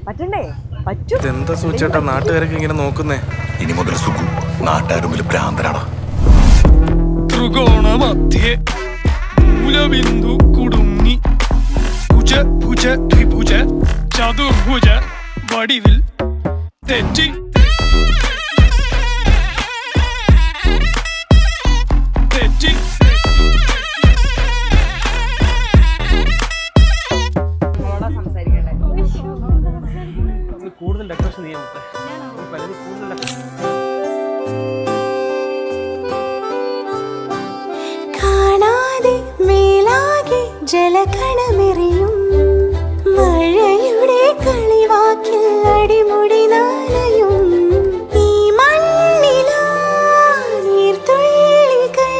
പറ്റണ്ടേ? പറ്റൂ. എന്താ സൂചേട്ടാ നാട്ടുകാരൊക്കെ ഇങ്ങനെ നോക്കുന്നേ? ഇനി മുതൽ സുഖു നാട്ടുകാരും ഭ്രാന്തരാണ്. ത്രികോണമധ്യേ മൂലബിന്ദു കുടുങ്ങി ഭുജ ഭുജ ത്രിഭുജ ചതുർഭുജ വടിവിൽ തെറ്റി തെറ്റി കൂടുതൽ ഡെക്കറേഷൻ ചെയ്യാൻ കൂടുതൽ കാണാതെ മേലാകെ ജലകണമെറിയും മഴയുടെ കളിവാക്കിൽ അടിമുടി നാലയും ഈ മണ്ണിലാ നീർത്തുള്ളികൾ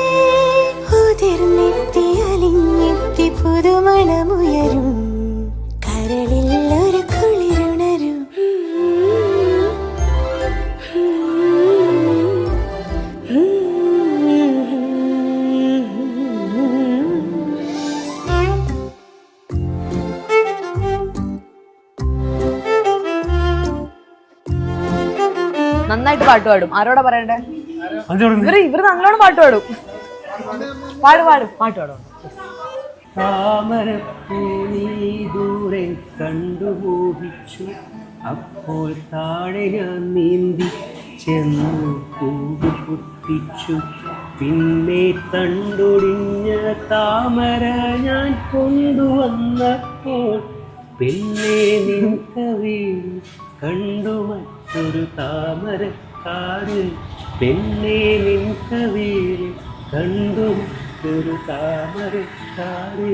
ഉതിർന്നെത്തി അലിഞ്ഞെത്തി പുതുമണമുയരും കരളിൽ ഒരു കുളിരുണരും നന്നായിട്ട് പാട്ട് പാടും. ആരോടാ പറയണ്ടേ? ഇവര് നല്ലോണം പാട്ട് പാടും. പാടും പാട്ട് പാടും. താമരപ്പൂനീ ദൂരെ കണ്ടു മോഹിച്ചു, അപ്പോൾ താഴെ ഞാൻ നീന്തി ചെന്നു കൂട് പൊട്ടിച്ചു. പിന്നെ തണ്ടൊടിഞ്ഞ താമര ഞാൻ കൊണ്ടുവന്നപ്പോൾ പിന്നെ നിൻകവേ കണ്ടു മറ്റൊരു താമരക്കാട്. പിന്നെ നിൻകവേ കണ്ടു മറ്റൊരു താമരക്കാട്.